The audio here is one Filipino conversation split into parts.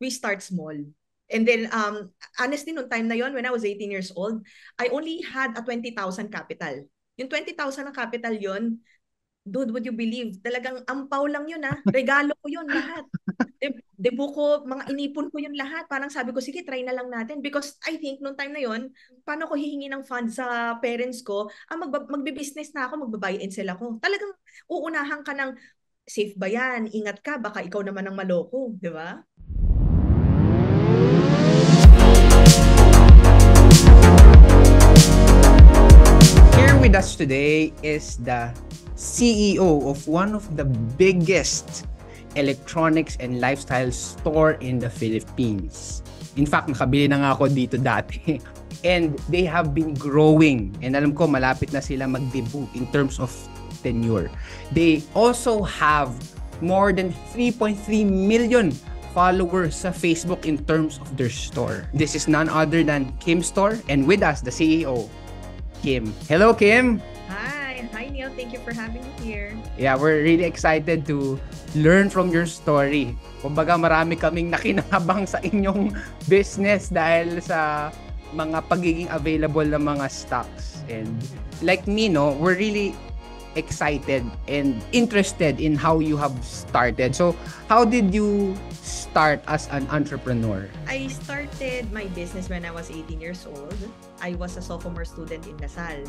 we start small. And then, honestly, noong time na yon, when I was 18 years old, I only had a 20,000 capital. Yung 20,000 na capital yon, dude, would you believe? Talagang ampaw lang yun, ah. Regalo ko yun lahat. Debo ko, mga inipon ko yun lahat. Parang sabi ko, sige, try na lang natin. Because I think, noong time na yon, paano ko hihingi ng funds sa parents ko? Magbe-business na ako, magbabuy and sell ako. Talagang uunahan ka ng, safe ba yan? Ingat ka, baka ikaw naman ang maloko. Di ba? Here with us today is the CEO of one of the biggest electronics and lifestyle store in the Philippines. In fact, nakabili na nga ako dito dati. And they have been growing. And alam ko, malapit na sila mag-debut in terms of tenure. They also have more than 3.3 million followers sa Facebook in terms of their store. This is none other than Kim Store, and with us, the CEO, Kim. Hello, Kim! Hi Neil. Thank you for having me here. Yeah, we're really excited to learn from your story. Kumbaga, marami kaming nakinabang sa inyong business dahil sa mga pagiging available ng mga stocks. And like me, no, we're really excited and interested in how you have started. So, how did you start as an entrepreneur? I started my business when I was 18 years old. I was a sophomore student in Lasal.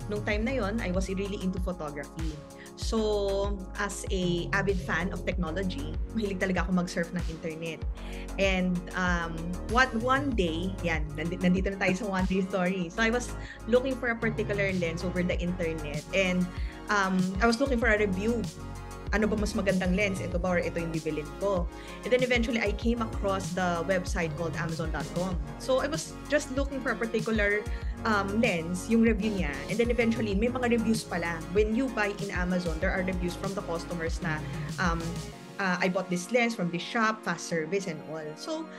Nung time na yon, I was really into photography. So, as a avid fan of technology, mahilig talaga ako mag-surf ng internet. And one day, yan, nandito na tayo sa one day story. So, I was looking for a particular lens over the internet. And I was looking for a review. Ano ba mas magandang lens? Ito ba or ito yung bibilin ko? And then eventually, I came across the website called Amazon.com. So, I was just looking for a particular lens, yung review niya. And then eventually, may mga reviews pala. When you buy in Amazon, there are reviews from the customers na I bought this lens from this shop, fast service and all. So,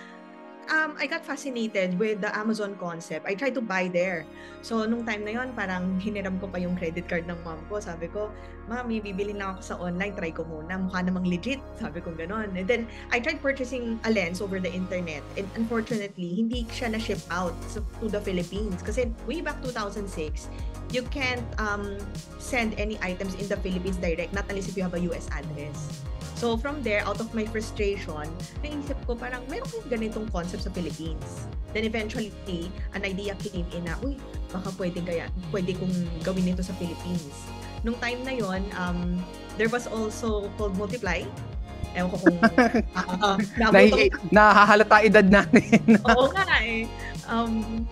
I got fascinated with the Amazon concept. I tried to buy there. So, nung time na yon, parang hiniram ko pa yung credit card ng mom ko. Sabi ko, Mami, bibili lang ako sa online. Try ko muna. Mukha namang legit. Sabi ko ganon. And then, I tried purchasing a lens over the internet. And unfortunately, hindi siya na-ship out to the Philippines. Kasi way back 2006, you can't send any items in the Philippines direct, not unless if you have a US address. So from there, out of my frustration, naisip ko parang meron kong ganitong concept sa Philippines. Then eventually, an idea came in na, uy, baka pwede kong gawin ito sa Philippines. Nung time na yon, there was also called Multiply. Ewan ko kung nahahalata edad natin. Oo nga eh.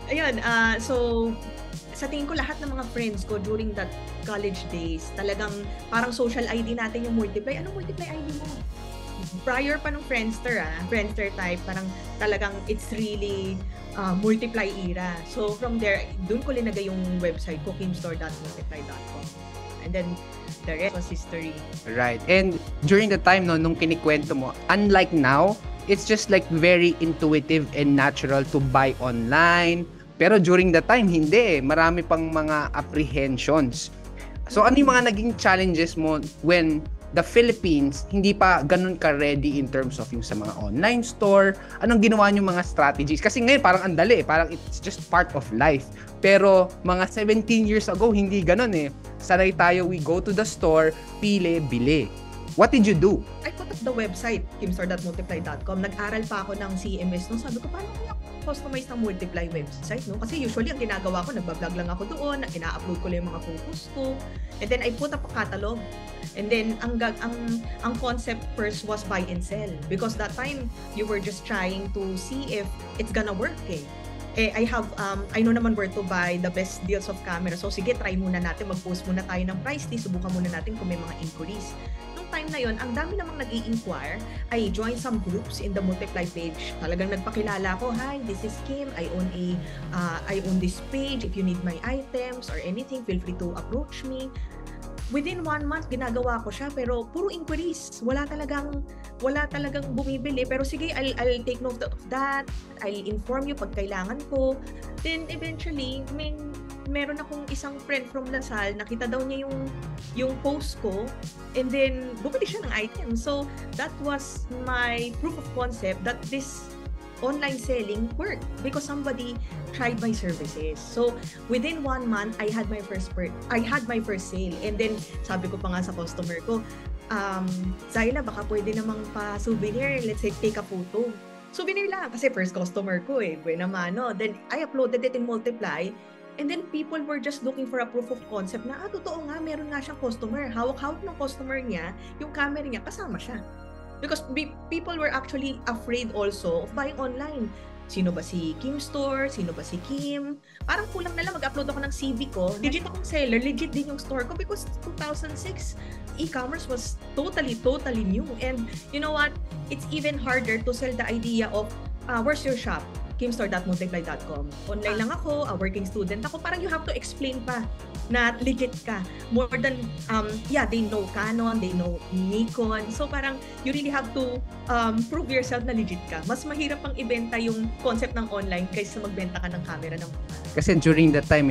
Ayun, so sa tingin ko lahat ng mga friends ko during that college days, talagang parang social ID natin yung Multiply. Anong Multiply ID mo? Prior pa nung Friendster type, parang talagang it's really Multiply era. So from there, dun ko linagay yung website ko, kimstore.multiply.com. And then the rest was history. Right. And during the time nung kinikwento mo, unlike now, it's just like very intuitive and natural to buy online. Pero during the time, hindi eh. Marami pang mga apprehensions. So, ano yung mga naging challenges mo when the Philippines hindi pa ganun ka-ready in terms of yung sa mga online store? Anong ginawa niyo mga strategies? Kasi ngayon, parang andali eh. Parang it's just part of life. Pero mga 17 years ago, hindi ganun eh. Sanay tayo, we go to the store, pili, bili. What did you do? I put up the website, kimstore.multiply.com. Nag-aral pa ako ng CMS. No? Sabi ko, paano kaya customize ng Multiply website? No? Kasi usually, ang ginagawa ko, nagbablog lang ako doon, ina-upload ko lang yung mga photos ko. And then, I put up a catalog. And then, ang concept first was buy and sell. Because that time, you were just trying to see if it's gonna work eh. I know naman where to buy the best deals of camera. So, sige, try muna natin. Mag-post muna tayo ng price list. Subukan muna natin kung may mga inquiries. Time na yon, ang dami namang nag-i-inquire. I joined some groups in the Multiply page. Talagang nagpakilala ko, hi, this is Kim. I own this page. If you need my items or anything, feel free to approach me. Within 1 month, ginagawa ko siya, pero puro inquiries. Wala talagang bumibili. Pero sige, I'll take note of that. I'll inform you pag kailangan ko. Then eventually, meron akong isang friend from Lasal, nakita daw niya yung post ko, and then bumili siya ng item. So that was my proof of concept that this online selling worked because somebody tried my services. So within 1 month, I had my first sale. And then sabi ko pa nga sa customer ko, Zyla, baka pwede namang pa-souvenir. Let's say, take a photo. Souvenir lang kasi first customer ko buena mano. Then I uploaded it in Multiply. And then people were just looking for a proof of concept na, totoo nga, meron nga siyang customer. Hawak-hawak ng customer niya, yung camera niya, kasama siya. Because people were actually afraid also of buying online. Sino ba si Kim Store? Sino ba si Kim? Parang kulang na lang mag-upload ako ng CV ko. Legit akong seller, legit din yung store ko because 2006, e-commerce was totally new. And you know what? It's even harder to sell the idea of, where's your shop? kimstore.multiply.com. Online lang ako, a working student ako. Parang you have to explain pa na legit ka. More than, they know Canon, they know Nikon. So parang you really have to prove yourself na legit ka. Mas mahirap pang ibenta yung concept ng online kaysa magbenta ka ng camera ng. Kasi during that time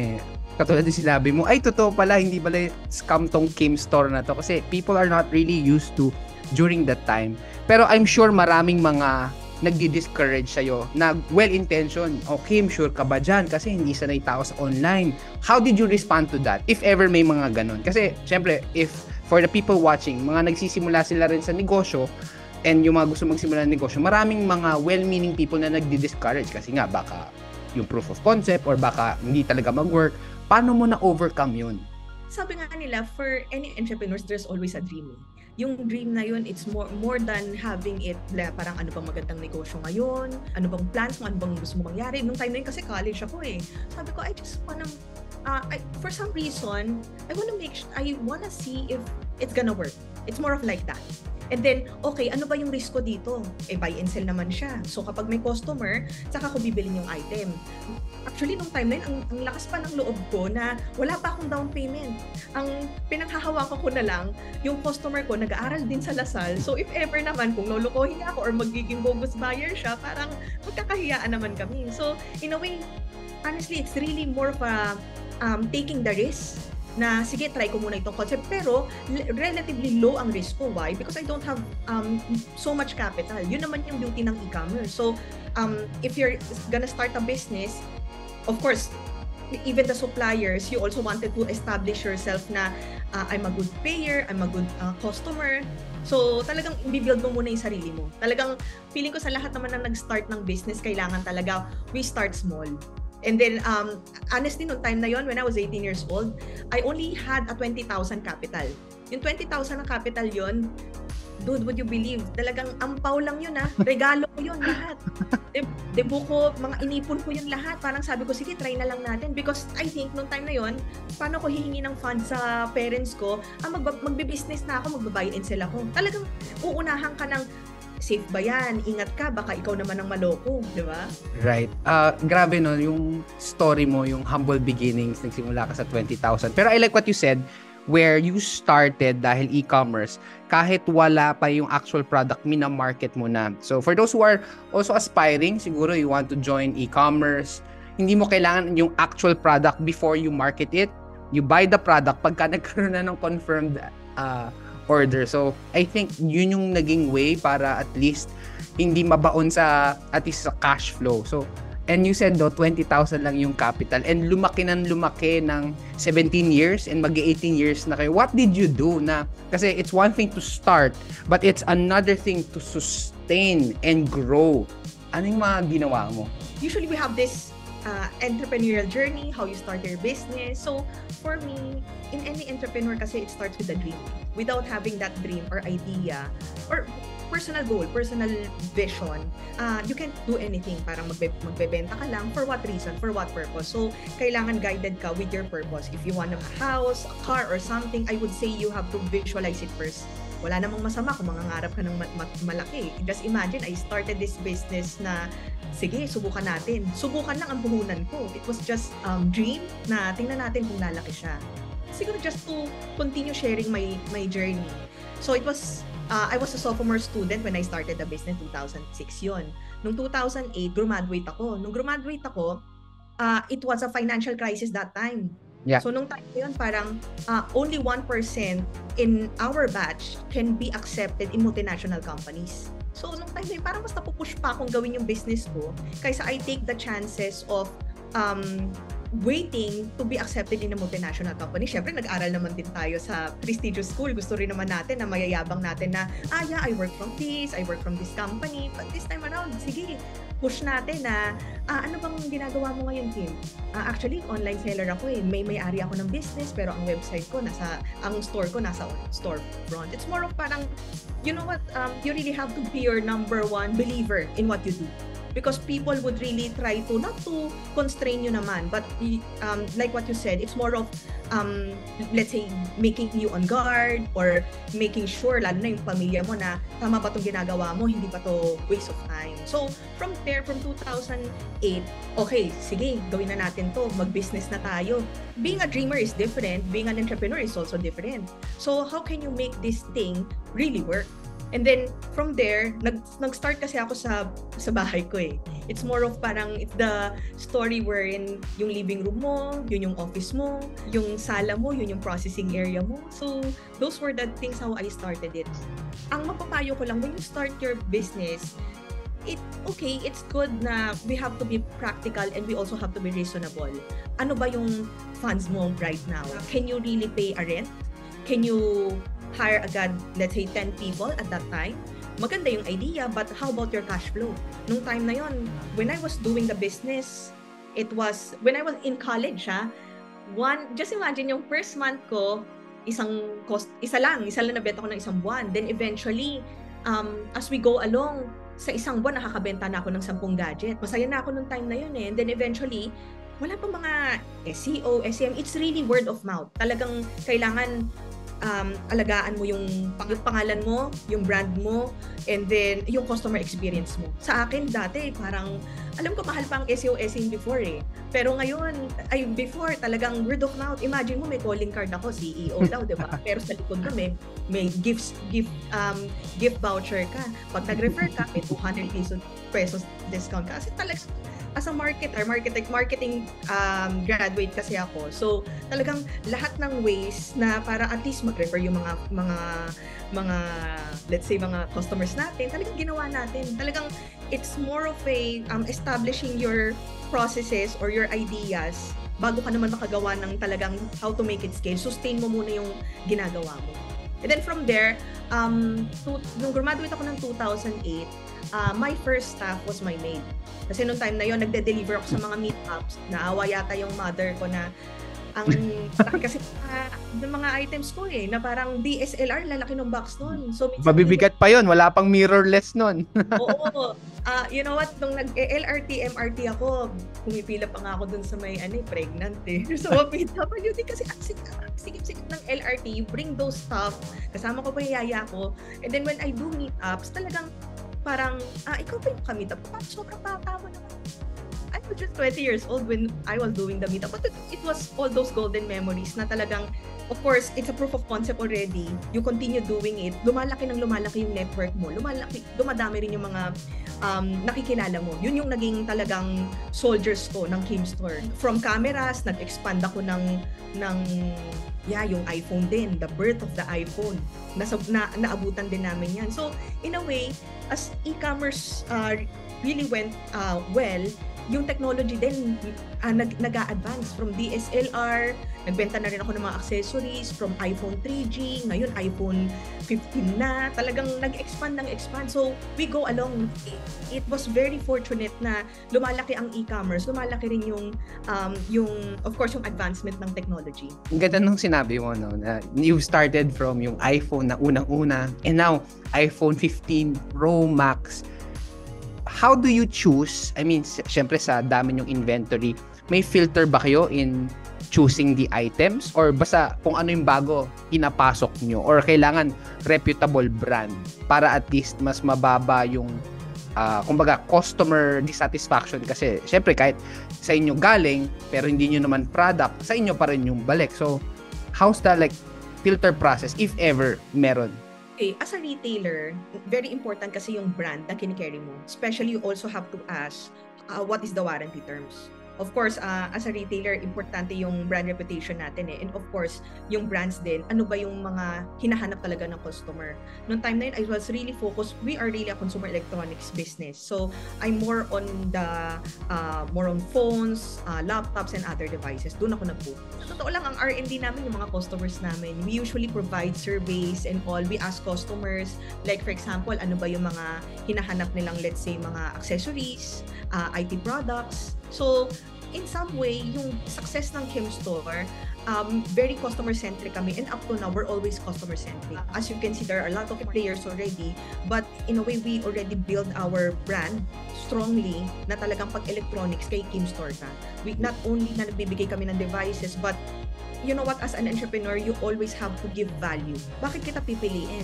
katulad din sinabi mo, ay totoo pala, hindi pala scam tong Kim Store na to. Kasi people are not really used to during that time. Pero I'm sure maraming mga nagdi-discourage sa'yo na well-intentioned. Kim, sure ka ba dyan? Kasi hindi sanay tao sa online. How did you respond to that? If ever may mga ganun. Kasi, syempre, if for the people watching, mga nagsisimula sila rin sa negosyo, and yung mga gusto magsimula ng negosyo, maraming mga well-meaning people na nagdi-discourage kasi nga, baka yung proof of concept or baka hindi talaga mag-work. Paano mo na-overcome yun? Sabi nga nila, for any entrepreneurs, there's always a dream. Yung dream na yun, it's more than having it, parang ano bang magandang negosyo ngayon, ano bang plans mo, ano bang gusto mo mangyari. Nung time na yun kasi college ako Sabi ko, I just wanna, for some reason, I wanna see if it's gonna work. It's more of like that. And then, okay, ano ba yung risk ko dito? Buy and sell naman siya. So kapag may customer, saka ko bibilin yung item. Actually, nung time na yun, ang lakas pa ng loob ko na wala pa akong down payment. Ang pinanghahawakan ko na lang, yung customer ko nag-aaral din sa Lasal. So if ever naman, kung lulukohin niya ako or magiging bogus buyer siya, parang magkakahiyaan naman kami. So in a way, honestly, it's really more of a taking the risk na sige, try ko muna itong concept. Pero relatively low ang risk ko. Why? Because I don't have so much capital. Yun naman yung beauty ng e-commerce. So if you're gonna start a business, of course, even the suppliers, you also wanted to establish yourself na I'm a good payer, I'm a good customer. So talagang i-build mo muna yung sarili mo. Talagang feeling ko sa lahat naman na nag-start ng business, kailangan talaga we start small. And then, honestly, nung time na yon, when I was 18 years old, I only had a 20,000 capital. Yung 20,000 na capital yon, dude, would you believe? Talagang ampaw lang yun Regalo ko yun lahat. Debo ko, mga inipon ko yun lahat. Parang sabi ko, sige, try na lang natin. Because I think, nung time na yon, paano ko hihingi ng funds sa parents ko? Magbe-business na ako, magbabuy and sell ako. Talagang uunahan ka ng, safe ba yan? Ingat ka, baka ikaw naman ang maloko, di ba? Right. Grabe no, yung story mo, yung humble beginnings, nagsimula ka sa 20,000. Pero I like what you said, where you started dahil e-commerce, kahit wala pa yung actual product, mina-market mo na. So for those who are also aspiring, siguro you want to join e-commerce, hindi mo kailangan yung actual product before you market it. You buy the product pagka nagkaroon na ng confirmed order. So, I think yun yung naging way para at least hindi mabaon sa cash flow. So, and you said 20,000 lang yung capital and lumaki ng 17 years and mag-18 years na kayo. What did you do na, kasi it's one thing to start, but it's another thing to sustain and grow. Ano yung mga ginawa mo? Usually we have this entrepreneurial journey, how you start your business. So for me, in any entrepreneur kasi it starts with a dream. Without having that dream or idea or personal goal, personal vision, you can't do anything. Parang magbebenta ka lang. For what reason? For what purpose? So kailangan guided ka with your purpose. If you want a house, a car, or something, I would say you have to visualize it first. Wala namang masama kung mangangarap ka ng malaki. Just imagine, I started this business na, sige, subukan natin. Subukan lang ang puhunan ko. It was just dream na tingnan natin kung lalaki siya. Siguro just to continue sharing my journey. So it was, I was a sophomore student when I started the business, 2006 yon. Nung 2008, graduate ako. Nung graduate ako, it was a financial crisis that time. Yeah. So nung time na yun, parang only 1% in our batch can be accepted in multinational companies. So nung time na yun, parang mas napupush pa akong gawin yung business ko kaysa I take the chances of waiting to be accepted in a multinational company. Siyempre, nag-aral naman din tayo sa prestigious school. Gusto rin naman natin na mayayabang natin na, yeah, I work from this, I work from this company. But this time around, sige, push natin na, ano bang ginagawa mo ngayon, Kim? Actually, online seller ako eh. May-ari ako ng business, pero ang website ko, ang store ko nasa storefront. It's more of parang, you know what, you really have to be your number one believer in what you do. Because people would really try to, not to constrain you naman, but like what you said, it's more of, let's say, making you on guard or making sure, lalo na yung pamilya mo na tama ba itong ginagawa mo, hindi ba to waste of time. So, from there, from 2008, okay, sige, gawin na natin to, mag-business na tayo. Being a dreamer is different, being an entrepreneur is also different. So, how can you make this thing really work? And then, from there, nag-start kasi ako sa bahay ko eh. It's more of parang, it's the story wherein yung living room mo, yun yung office mo, yung sala mo, yun yung processing area mo. So, those were the things how I started it. Ang mapapayo ko lang, when you start your business, it's good na we have to be practical and we also have to be reasonable. Ano ba yung funds mo right now? Can you really pay a rent? Can you hire agad, let's say, 10 people at that time? Maganda yung idea, but how about your cash flow? Nung time na yon, when I was doing the business, it was, when I was in college, just imagine yung first month ko, isa lang nabenta ko ng isang buwan. Then eventually, as we go along, sa isang buwan, nakakabenta na ako ng 10 gadget. Masaya na ako nung time na yun eh. And then eventually, wala pa mga SEO, SEM, it's really word of mouth. Talagang kailangan alagaan mo yung pangalan mo, yung brand mo, and then yung customer experience mo. Sa akin dati, parang alam ko mahal pa ang SEO, SEM before eh. Pero ngayon, before talagang word of mouth. Imagine mo may calling card ako, CEO daw, di ba? Pero sa likod ko may gift voucher ka. Pag nag-refer ka, may 200 pesos discount ka. Kasi talagang as a marketing graduate kasi ako. So, talagang lahat ng ways na para at least mag-refer yung mga let's say mga customers natin, talagang ginawa natin. Talagang it's more of a establishing your processes or your ideas bago ka naman makagawa ng talagang how to make it scale. Sustain mo muna yung ginagawa mo. And then from there, nung graduate ako ng 2008, my first staff was my maid. Kasi nung time na yon, nagde-deliver ako sa mga meetups. Naawa yata yung mother ko na ang laki kasi ng mga items ko eh, na parang DSLR, lalaki ng box nun. So, mabibigat pa yon, wala pang mirrorless nun. Oo. You know what, nung nag-LRT, MRT ako, pumipila pa nga ako dun sa may pregnant eh. So, PWD kasi sikip-sikip ng LRT, you bring those stuff, kasama ko pa yung yaya ko, and then when I do meetups, talagang parang, ikaw ba yung ka-meetup? Parang sobrang bata mo naman. I was just 20 years old when I was doing the meetup. But it was all those golden memories na talagang, of course, it's a proof of concept already. You continue doing it. Lumalaki yung network mo. Dumadami rin yung mga nakikilala mo. Yun yung naging talagang soldiers ko ng Kim Store. From cameras, nag-expand ako ng yung iPhone din, the birth of the iPhone. Naabutan din namin yan. So, in a way, as e-commerce really went well, yung technology din nag-a-advance from DSLR, nagbenta na rin ako ng mga accessories from iPhone 3G, ngayon iPhone 15 na, talagang nag-expand. So, we go along. It was very fortunate na lumalaki ang e-commerce, lumalaki rin yung of course, yung advancement ng technology. Ang ganda nung sinabi mo, no, na you started from yung iPhone na unang-una, and now, iPhone 15 Pro Max. How do you choose? I mean, syempre sa dami yung inventory, may filter ba kayo in choosing the items? Or basta kung ano yung bago, pinapasok nyo? Or kailangan reputable brand para at least mas mababa yung kumbaga customer dissatisfaction? Kasi syempre kahit sa inyo galing, pero hindi nyo naman product, sa inyo pa rin yung balik. So, how's the filter process, if ever meron? Okay, as a retailer, very important kasi yung brand na kinikerry mo. Especially, you also have to ask, what is the warranty terms? Of course, as a retailer, importante yung brand reputation natin eh. And of course, yung brands din, ano ba yung mga hinahanap talaga ng customer. Noong time na yun, I was really focused. We are really a consumer electronics business. So, I'm more on more on phones, laptops, and other devices. Doon ako nag-focus. Sa totoo lang, ang R&D namin, yung mga customers namin, we usually provide surveys and all. We ask customers, like for example, ano ba yung mga hinahanap nilang, let's say, mga accessories, IT products. So, in some way, yung success ng Kim Store, very customer-centric kami. And up to now, we're always customer-centric. As you can see, there are a lot of players already. But in a way, we already build our brand strongly na talagang pag-electronics kay Kim Store ka. We not only na nagbibigay kami ng devices, but you know what, as an entrepreneur, you always have to give value. Bakit kita pipiliin?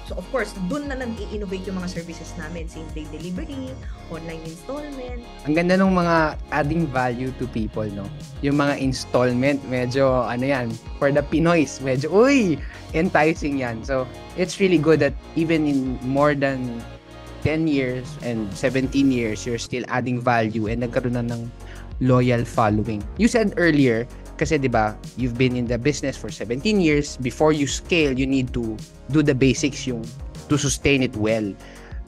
So of course, dun na nag-i-innovate yung mga services namin. Same-day delivery, online installment. Ang ganda ng mga adding value to people, no? Yung mga installment, medyo, ano yan, for the Pinoys, medyo, uy, enticing yan. So, it's really good that even in more than 10 years and 17 years, you're still adding value and nagkaroon na ng loyal following. You said earlier, kasi 'di ba, you've been in the business for 17 years. Before you scale, you need to do the basics yung to sustain it well.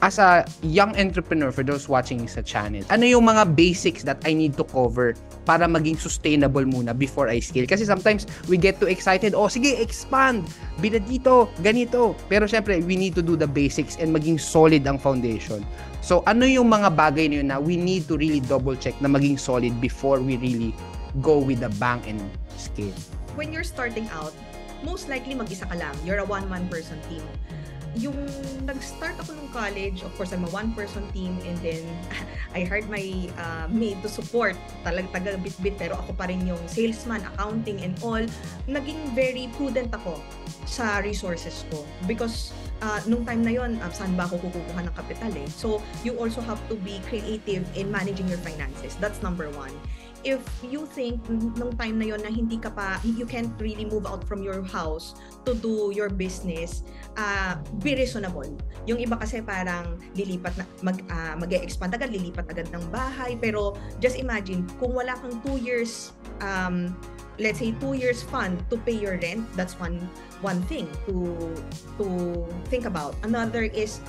As a young entrepreneur, for those watching sa channel, ano yung mga basics that I need to cover para maging sustainable muna before I scale? Kasi sometimes we get too excited, oh sige, expand, bila dito, ganito. Pero syempre, we need to do the basics and maging solid ang foundation. So ano yung mga bagay na yun na we need to really double check na maging solid before we really go with the bang and scale? When you're starting out, most likely mag-isa ka lang. You're a one-man person team. Yung nag-start ako nung college, of course, I'm a one-person team, and then I hired my maid to support, taga bit-bit, pero ako pa rin yung salesman, accounting, and all. Naging very prudent ako sa resources ko because nung time na yon, saan ba ako kukuha ng kapital eh. So, you also have to be creative in managing your finances. That's number one. If you think nung time na yon na hindi ka pa, you can't really move out from your house to do your business, be reasonable. Yung iba kasi parang lilipat na, mag-e-expand agad, lilipat agad ng bahay. Pero just imagine, kung wala kang 2 years, let's say 2 years fund to pay your rent, that's one thing to think about. Another is,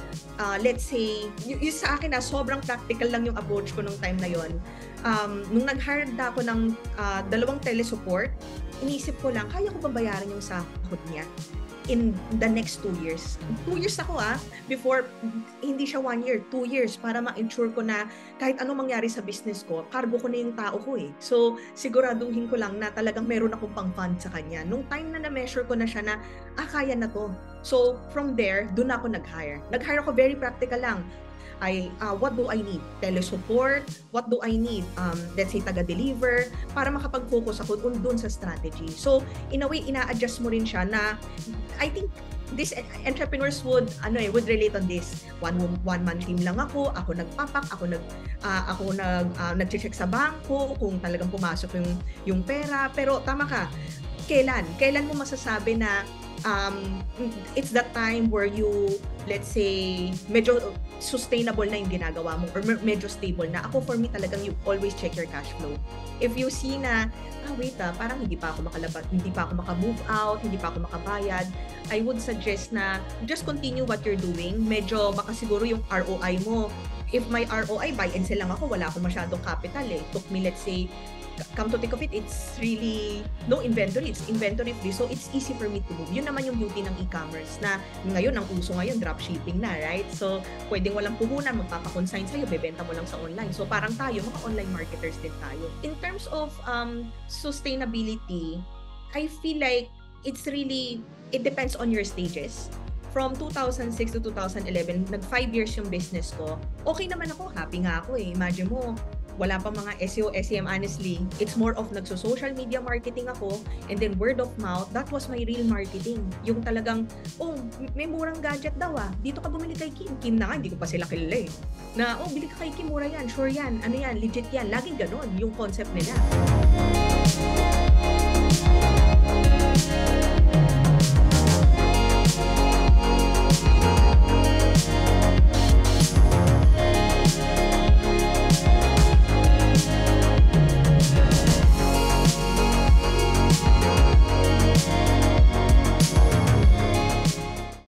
let's say, yung sa akin sobrang practical lang yung approach ko nung time na yon. Nung nag-hire na ako ng 2 telesupport, inisip ko lang, kaya ko ba bayaran yung sahod niya in the next 2 years? 2 years ako before, hindi siya 1 year, 2 years, para ma-ensure ko na kahit ano mangyari sa business ko, cargo ko na yung tao ko eh. So, siguraduhin ko lang na talagang meron akong pang-fund sa kanya. Nung time na na-measure ko na siya na, kaya na to. So, from there, doon ako nag-hire. Nag-hire ako very practical lang. What do I need? Telesupport? What do I need? Let's say taga-deliver, para makapag-focus ako dun sa strategy. So, in a way, ina-adjust mo rin siya na, I think, these entrepreneurs would relate on this. One-man team lang ako nagpapak, ako nag-check sa bangko kung talagang pumasok yung pera. Pero tama ka, kailan mo masasabi na it's that time where you, let's say, medyo sustainable na yung ginagawa mo or medyo stable na. Ako, for me, talagang you always check your cash flow. If you see na, parang hindi pa ako maka-move out, hindi pa ako makabayad, I would suggest na just continue what you're doing. Medyo baka siguro yung ROI mo, if my ROI, buy and sell lang ako, wala akong masyadong capital eh. Took me, let's say, come to think of it, it's really no inventory. It's inventory free. So, it's easy for me to move. Yun naman yung beauty ng e-commerce na ngayon, ang uso ngayon, dropshipping na, right? So, pwedeng walang puhunan, magpapakonsign sa'yo, bebenta mo lang sa online. So, parang tayo, mga online marketers din tayo. In terms of sustainability, I feel like it depends on your stages. From 2006 to 2011, nag 5 years yung business ko. Okay naman ako, happy nga ako eh. Imagine mo, wala pa mga SEO, SEM, honestly. It's more of nagso-social media marketing ako, and then word of mouth, that was my real marketing. Yung talagang, may murang gadget daw dito ka bumili kay Kim. Kim na nga, hindi ko pa sila kilala eh. Na, bili ka kay Kim, mura yan, sure yan, ano yan, legit yan. Laging ganon yung concept nila.